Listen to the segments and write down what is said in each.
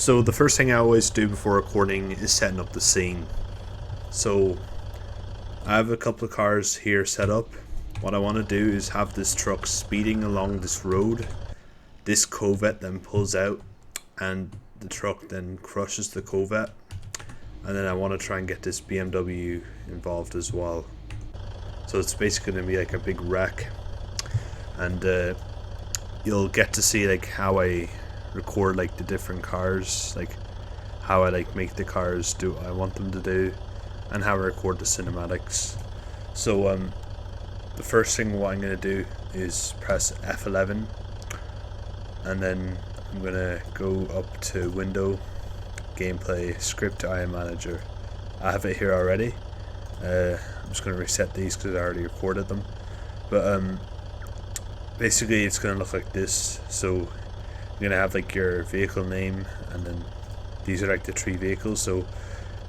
So the first thing I always do before recording is setting up the scene. So I have a couple of cars here set up. What I want to do is have this truck speeding along this road. This Corvette then pulls out and the truck then crushes the Corvette. And then I want to try and get this BMW involved as well. So it's basically going to be like a big wreck. And you'll get to see like how I record like the different cars, like how I like make the cars do what I want them to do, and how I record the cinematics. So the first thing what I'm gonna do is press F11, and then I'm gonna go up to Window, Gameplay, Script IA Manager. I have it here already. I'm just gonna reset these because I already recorded them. But basically it's gonna look like this. So you're gonna have like your vehicle name, and then these are like the three vehicles. So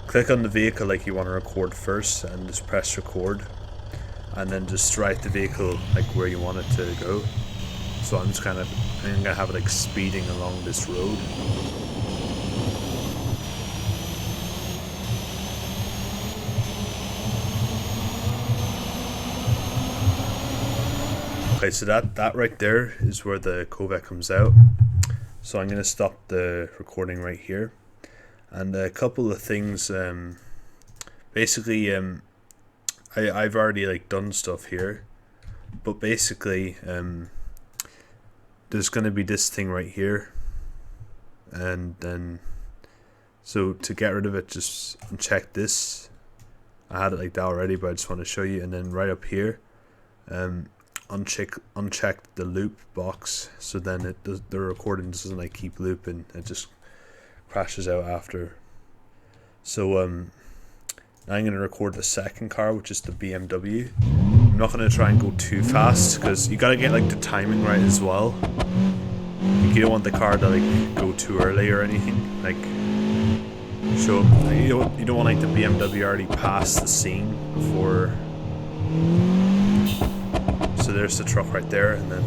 click on the vehicle like you want to record first and just press record, and then just write the vehicle like where you want it to go. So I'm gonna have it like speeding along this road. Okay, so that right there is where the Corvette comes out. So I'm gonna stop the recording right here. And a couple of things, basically I've already like done stuff here, but basically there's gonna be this thing right here, and then so to get rid of it, just uncheck this. I had it like that already, but I just want to show you. And then right up here, uncheck the loop box, so then it does, the recording doesn't like keep looping, it just crashes out after. So now I'm going to record the second car, which is the BMW. I'm not going to try and go too fast because you got to get like the timing right as well. Like, you don't want the car to like go too early or anything. Like, so you don't want like the BMW already past the scene before. So there's the truck right there, and then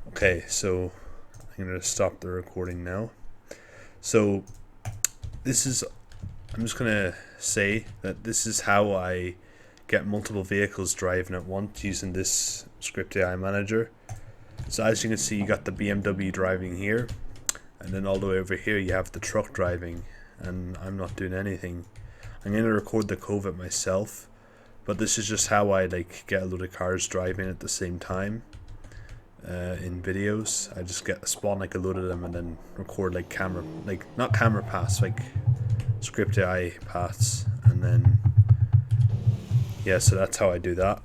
okay, so I'm gonna stop the recording now. So I'm just gonna say that this is how I get multiple vehicles driving at once using this Script AI Manager. So as you can see, you got the BMW driving here, and then all the way over here you have the truck driving, and I'm not doing anything. I'm gonna record the Corvette myself, but this is just how I like get a load of cars driving at the same time in videos. I just spawn like a load of them and then record like not camera paths, like Script AI paths, and then yeah, so that's how I do that.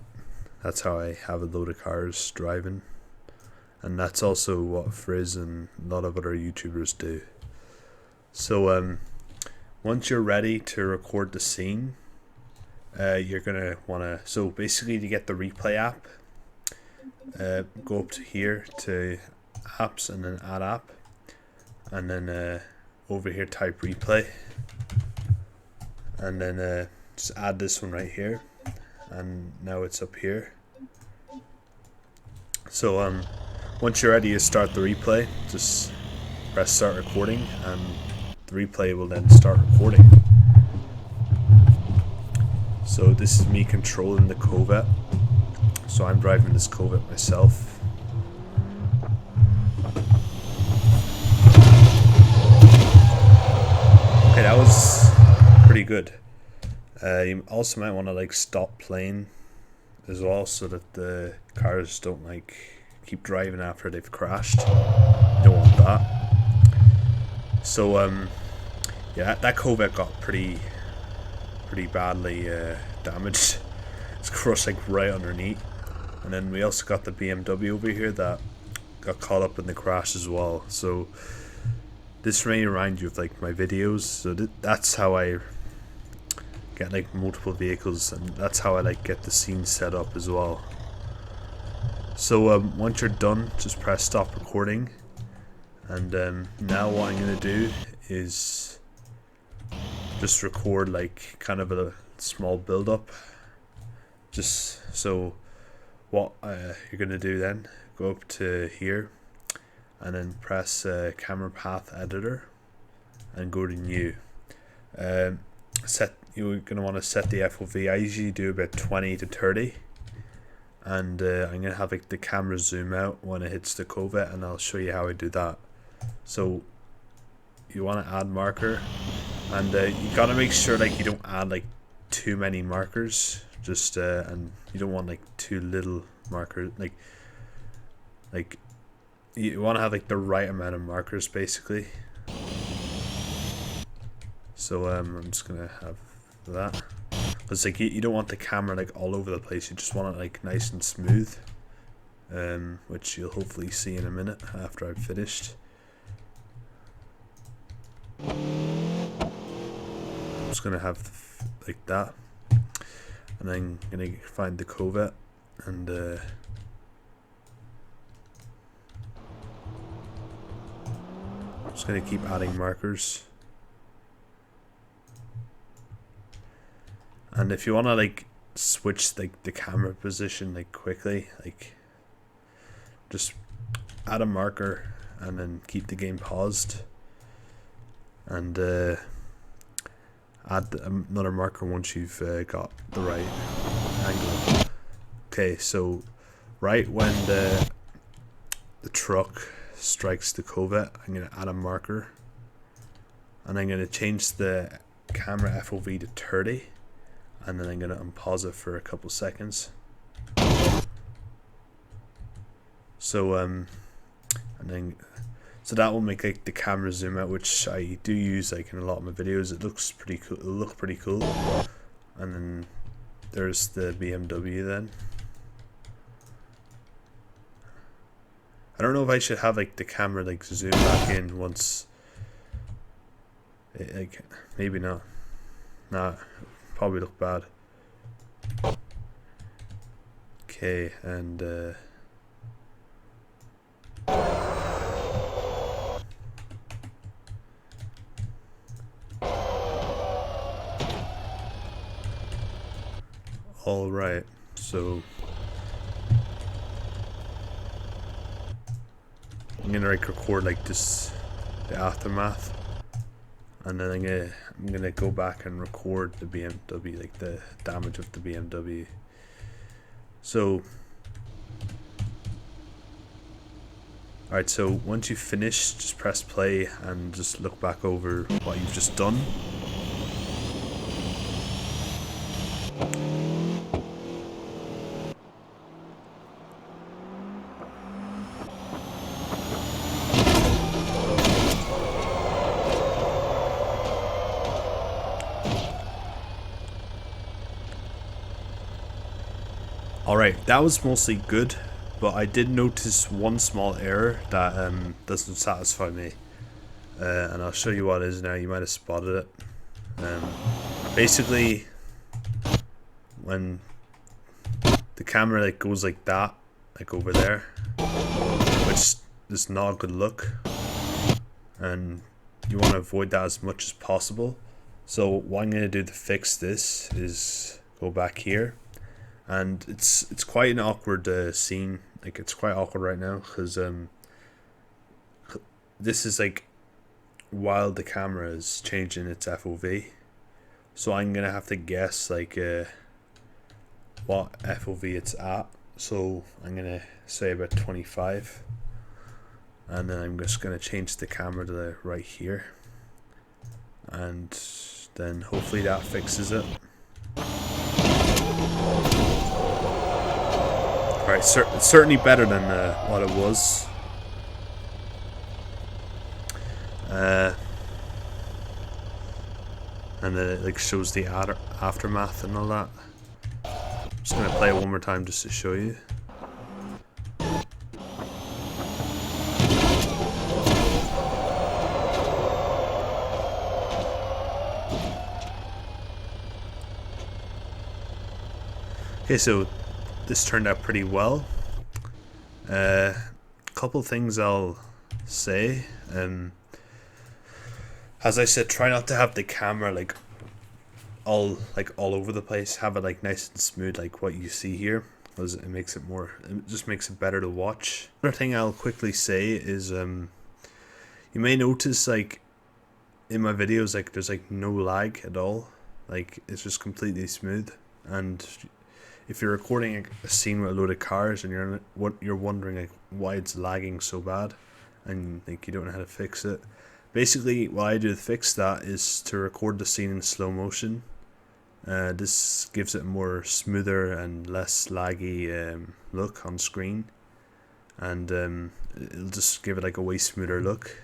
That's how I have a load of cars driving, and that's also what Frizz and a lot of other YouTubers do. So once you're ready to record the scene, you're gonna wanna, so basically to get the replay app, go up to here to apps and then add app, and then over here type replay, and then just add this one right here, and now it's up here. So once you're ready to start the replay, just press start recording, and the replay will then start recording. So this is me controlling the Corvette. So I'm driving this Corvette myself. Okay, that was pretty good. You also might want to like stop playing as well, so that the cars don't like keep driving after they've crashed. You don't want that. So yeah, that Corvette got pretty badly damaged. It's crushed like right underneath. And then we also got the BMW over here that got caught up in the crash as well. So this may remind you of like my videos. So that's how I get like multiple vehicles, and that's how I like get the scene set up as well. So once you're done, just press stop recording, and now what I'm gonna do is just record like kind of a small build up. Just so what you're gonna do then, go up to here, and then press camera path editor and go to new. You're going to want to set the FOV. I usually do about 20 to 30, and I'm going to have like the camera zoom out when it hits the covert, and I'll show you how I do that. So you want to add marker, and you got to make sure like you don't add like too many markers, just and you don't want like too little markers, like you want to have like the right amount of markers basically. So I'm just gonna have that, because like you don't want the camera like all over the place, you just want it like nice and smooth, which you'll hopefully see in a minute after I've finished. I'm just gonna have like that, and I'm gonna find the covert, and I'm just gonna keep adding markers. And if you want to like switch like the camera position like quickly, like just add a marker and then keep the game paused, and add another marker once you've got the right angle. Okay, so right when the truck strikes the covert, I'm going to add a marker, and I'm going to change the camera FOV to 30, and then I'm going to unpause it for a couple seconds. So so that will make like the camera zoom out, which I do use like in a lot of my videos. It looks pretty cool. It'll look pretty cool. And then there's the BMW then. I don't know if I should have like the camera like zoom back in once. Like maybe not. Nah, probably look bad. Okay, and all right, so I'm gonna like record like this, the aftermath, and then I'm gonna go back and record the BMW, like the damage of the BMW. So alright, so once you've finished, just press play and just look back over what you've just done. Alright, that was mostly good, but I did notice one small error that doesn't satisfy me, and I'll show you what it is now. You might have spotted it. Basically, when the camera like goes like that, like over there, which is not a good look, and you want to avoid that as much as possible. So what I'm going to do to fix this is go back here. And it's quite an awkward scene. Like it's quite awkward right now because this is like while the camera is changing its FOV. So I'm gonna have to guess like what FOV it's at. So I'm gonna say about 25, and then I'm just gonna change the camera to the right here, and then hopefully that fixes it. Alright, it's certainly better than what it was. And then it like shows the aftermath and all that. I'm just gonna play it one more time just to show you. Okay, so this turned out pretty well. Couple things I'll say. As I said, try not to have the camera like all over the place. Have it like nice and smooth, like what you see here. because it just makes it better to watch. Another thing I'll quickly say is you may notice like in my videos like there's like no lag at all, like it's just completely smooth. And if you're recording a scene with a load of cars and you're wondering like why it's lagging so bad and like you don't know how to fix it, basically what I do to fix that is to record the scene in slow motion. This gives it a more smoother and less laggy look on screen, and it'll just give it like a way smoother look.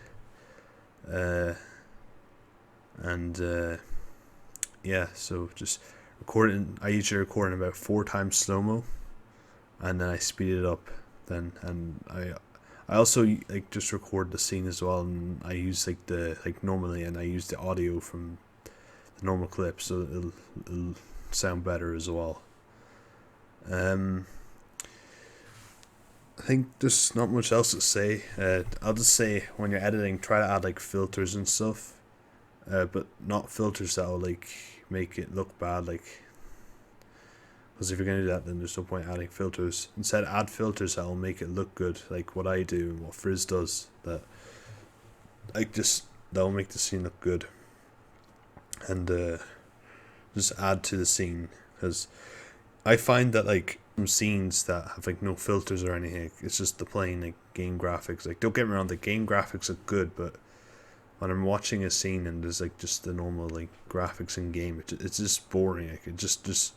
Yeah, so just recording. I usually record in about 4 times slow mo, and then I speed it up. I also like just record the scene as well, and I use normally, and I use the audio from the normal clip, so it'll sound better as well. I think there's not much else to say. I'll just say when you're editing, try to add like filters and stuff, but not filters that'll like make it look bad. Like, because if you're gonna do that, then there's no point adding filters. Instead, add filters that'll make it look good, like what I do and what Frizz does. That'll make the scene look good, and just add to the scene. Because I find that like some scenes that have like no filters or anything, it's just the plain like game graphics. Like, don't get me wrong, the game graphics are good, but when I'm watching a scene and there's like just the normal like graphics in game, it's just boring. Like, it just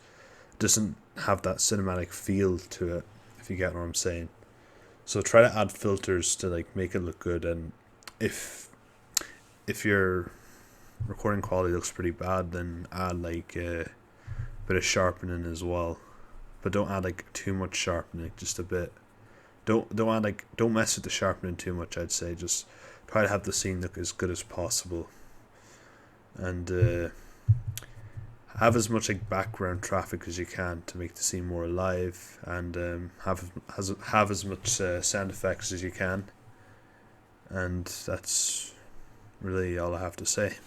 doesn't have that cinematic feel to it, if you get what I'm saying. So try to add filters to like make it look good. And if your recording quality looks pretty bad, then add like a bit of sharpening as well, but don't add like too much sharpening, just a bit. Don't mess with the sharpening too much. I'd say just try to have the scene look as good as possible, and have as much like background traffic as you can to make the scene more alive, and have as much sound effects as you can. And that's really all I have to say.